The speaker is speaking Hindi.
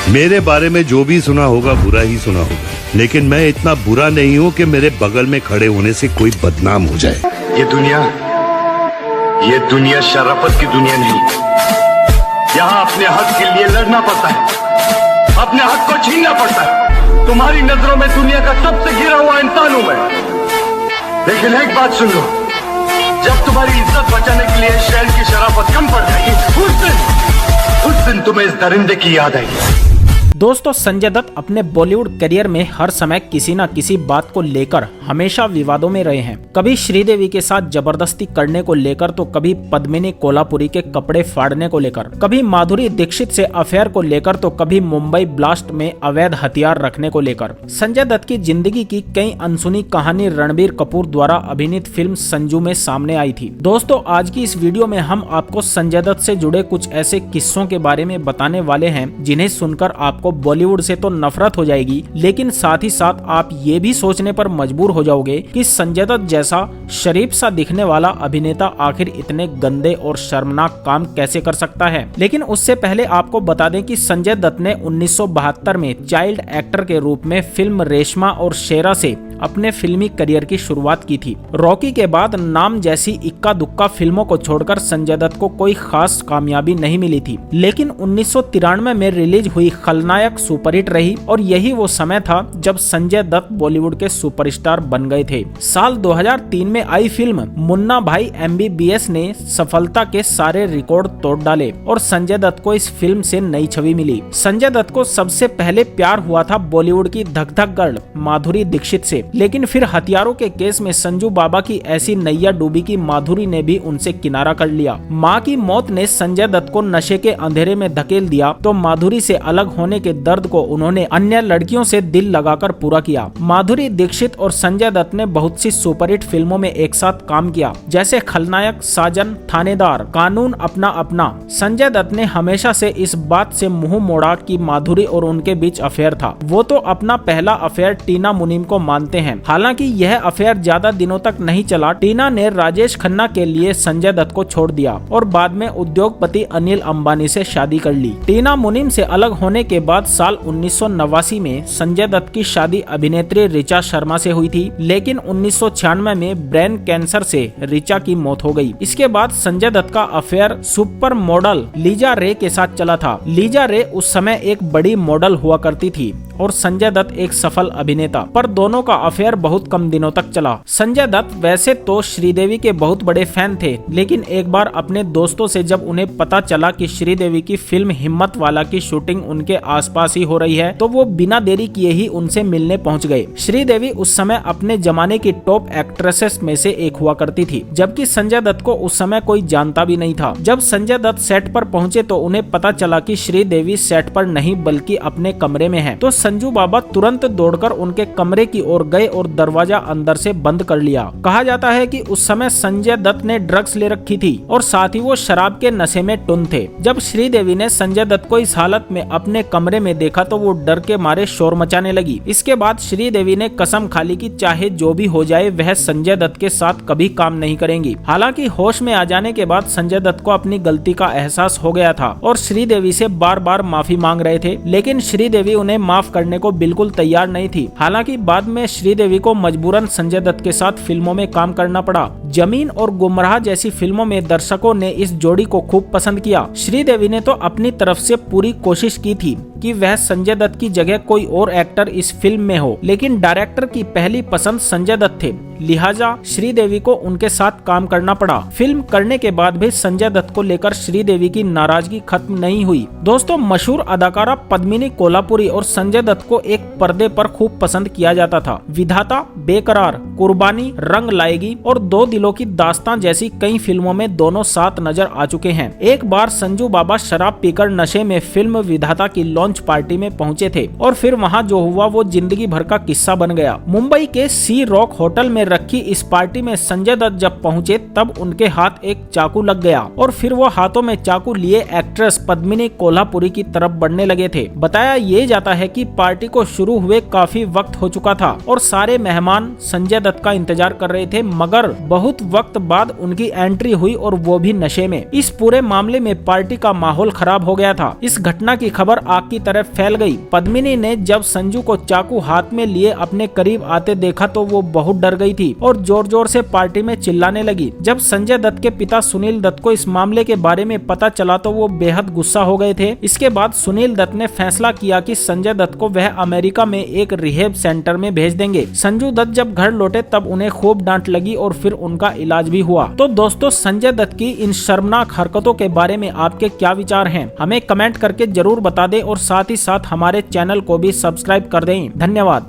मेरे बारे में जो भी सुना होगा बुरा ही सुना होगा, लेकिन मैं इतना बुरा नहीं हूँ कि मेरे बगल में खड़े होने से कोई बदनाम हो जाए। ये दुनिया शराफत की दुनिया नहीं। यहाँ अपने हक के लिए लड़ना पड़ता है, अपने हक को छीनना पड़ता है। तुम्हारी नजरों में दुनिया का सबसे गिरा हुआ इंसान हूं मैं, लेकिन एक बात सुन लो, जब तुम्हारी इज्जत बचाने के लिए शहर की शराफत कम पड़ जाएगी, उस दिन तुम्हें इस दरिंदे की याद आएगी। दोस्तों, संजय दत्त अपने बॉलीवुड करियर में हर समय किसी न किसी बात को लेकर हमेशा विवादों में रहे हैं। कभी श्रीदेवी के साथ जबरदस्ती करने को लेकर, तो कभी पद्मिनी कोल्हापुरी के कपड़े फाड़ने को लेकर, कभी माधुरी दीक्षित से अफेयर को लेकर, तो कभी मुंबई ब्लास्ट में अवैध हथियार रखने को लेकर। संजय दत्त की जिंदगी की कई अनसुनी कहानी रणबीर कपूर द्वारा अभिनीत फिल्म संजू में सामने आई थी। दोस्तों, आज की इस वीडियो में हम आपको संजय दत्त से जुड़े कुछ ऐसे किस्सों के बारे में बताने वाले हैं जिन्हें सुनकर आपको बॉलीवुड से तो नफरत हो जाएगी, लेकिन साथ ही साथ आप ये भी सोचने पर मजबूर हो जाओगे कि संजय दत्त जैसा शरीफ सा दिखने वाला अभिनेता आखिर इतने गंदे और शर्मनाक काम कैसे कर सकता है। लेकिन उससे पहले आपको बता दें कि संजय दत्त ने 1972 में चाइल्ड एक्टर के रूप में फिल्म रेशमा और शेरा से अपने फिल्मी करियर की शुरुआत की थी। रॉकी के बाद नाम जैसी इक्का दुक्का फिल्मों को छोड़कर संजय दत्त को कोई खास कामयाबी नहीं मिली थी, लेकिन 1993 में रिलीज हुई खलनायक सुपरहिट रही और यही वो समय था जब संजय दत्त बॉलीवुड के सुपरस्टार बन गए थे। साल 2003 में आई फिल्म मुन्ना भाई MBBS ने सफलता के सारे रिकॉर्ड तोड़ डाले और संजय दत्त को इस फिल्म से नई छवि मिली। संजय दत्त को सबसे पहले प्यार हुआ था बॉलीवुड की धक धक गर्ल माधुरी दीक्षित से, लेकिन फिर हथियारों के केस में संजू बाबा की ऐसी नैया डूबी कि माधुरी ने भी उनसे किनारा कर लिया। माँ की मौत ने संजय दत्त को नशे के अंधेरे में धकेल दिया, तो माधुरी से अलग होने के दर्द को उन्होंने अन्य लड़कियों से दिल लगाकर पूरा किया। माधुरी दीक्षित और संजय दत्त ने बहुत सी सुपरहिट फिल्मों में एक साथ काम किया, जैसे खलनायक, साजन, थानेदार, कानून अपना अपना। संजय दत्त ने हमेशा से इस बात से मुंह मोड़ा कि माधुरी और उनके बीच अफेयर था। वो तो अपना पहला अफेयर टीना मुनीम को मानते हैं। हालांकि यह अफेयर ज्यादा दिनों तक नहीं चला। टीना ने राजेश खन्ना के लिए संजय दत्त को छोड़ दिया और बाद में उद्योगपति अनिल अंबानी से शादी कर ली। टीना मुनीम से अलग होने के बाद साल 1989 में संजय दत्त की शादी अभिनेत्री ऋचा शर्मा से हुई थी, लेकिन 1996 में ब्रेन कैंसर से ऋचा की मौत हो गई। इसके बाद संजय दत्त का अफेयर सुपर मॉडल लीजा रे के साथ चला था। लीजा रे उस समय एक बड़ी मॉडल हुआ करती थी और संजय दत्त एक सफल अभिनेता, पर दोनों का अफेयर बहुत कम दिनों तक चला। संजय दत्त वैसे तो श्रीदेवी के बहुत बड़े फैन थे, लेकिन एक बार अपने दोस्तों से जब उन्हें पता चला कि श्रीदेवी की फिल्म हिम्मत वाला की शूटिंग उनके आसपास ही हो रही है, तो वो बिना देरी किए ही उनसे मिलने पहुंच गए। श्रीदेवी उस समय अपने जमाने की टॉप एक्ट्रेसेस में से एक हुआ करती थी, जबकि संजय दत्त को उस समय कोई जानता भी नहीं था। जब संजय दत्त सेट पर पहुंचे तो उन्हें पता चला कि श्रीदेवी सेट पर नहीं बल्कि अपने कमरे में है, तो संजू बाबा तुरंत दौड़कर उनके कमरे की ओर गए और दरवाजा अंदर से बंद कर लिया। कहा जाता है कि उस समय संजय दत्त ने ड्रग्स ले रखी थी और साथ ही वो शराब के नशे में टुन थे। जब श्रीदेवी ने संजय दत्त को इस हालत में अपने कमरे में देखा तो वो डर के मारे शोर मचाने लगी। इसके बाद श्रीदेवी ने कसम खा ली कि चाहे जो भी हो जाए वह संजय दत्त के साथ कभी काम नहीं करेंगी। हालांकि होश में आ जाने के बाद संजय दत्त को अपनी गलती का एहसास हो गया था और श्रीदेवी से बार बार माफी मांग रहे थे, लेकिन श्रीदेवी उन्हें माफ करने को बिल्कुल तैयार नहीं थी। हालांकि बाद में श्रीदेवी को मजबूरन संजय दत्त के साथ फिल्मों में काम करना पड़ा। जमीन और गुमराह जैसी फिल्मों में दर्शकों ने इस जोड़ी को खूब पसंद किया। श्रीदेवी ने तो अपनी तरफ से पूरी कोशिश की थी कि वह संजय दत्त की जगह कोई और एक्टर इस फिल्म में हो, लेकिन डायरेक्टर की पहली पसंद संजय दत्त थे, लिहाजा श्रीदेवी को उनके साथ काम करना पड़ा। फिल्म करने के बाद भी संजय दत्त को लेकर श्रीदेवी की नाराजगी खत्म नहीं हुई। दोस्तों, मशहूर अदाकारा पद्मिनी कोल्हापुरी और संजय दत्त को एक पर्दे पर खूब पसंद किया जाता था। विधाता, बेकरार, कुर्बानी, रंग लाएगी और दो दिलों की दास्तां जैसी कई फिल्मों में दोनों साथ नजर आ चुके हैं। एक बार संजू बाबा शराब पीकर नशे में फिल्म विधाता की लॉन्च पार्टी में पहुंचे थे और फिर वहां जो हुआ वो जिंदगी भर का किस्सा बन गया। मुंबई के सी रॉक होटल में रखी इस पार्टी में संजय दत्त जब पहुंचे तब उनके हाथ एक चाकू लग गया और फिर वो हाथों में चाकू लिए एक्ट्रेस पद्मिनी कोल्हापुरी की तरफ बढ़ने लगे थे। बताया ये जाता है कि पार्टी को शुरू हुए काफी वक्त हो चुका था और सारे मेहमान संजय दत्त का इंतजार कर रहे थे, मगर बहुत वक्त बाद उनकी एंट्री हुई और वो भी नशे में। इस पूरे मामले में पार्टी का माहौल खराब हो गया था। इस घटना की खबर आग की तरह फैल गई। पद्मिनी ने जब संजू को चाकू हाथ में लिए अपने करीब आते देखा तो वो बहुत डर गई थी और जोर जोर से पार्टी में चिल्लाने लगी। जब संजय दत्त के पिता सुनील दत्त को इस मामले के बारे में पता चला तो वो बेहद गुस्सा हो गए थे। इसके बाद सुनील दत्त ने फैसला किया कि संजय दत्त को वह अमेरिका में एक रिहेब सेंटर में भेज देंगे। संजू दत्त जब घर लौटे तब उन्हें खूब डांट लगी और फिर उनका इलाज भी हुआ। तो दोस्तों, संजय दत्त की इन शर्मनाक हरकतों के बारे में आपके क्या विचार हैं? हमें कमेंट करके जरूर बता दें और साथ ही साथ हमारे चैनल को भी सब्सक्राइब कर दें। धन्यवाद।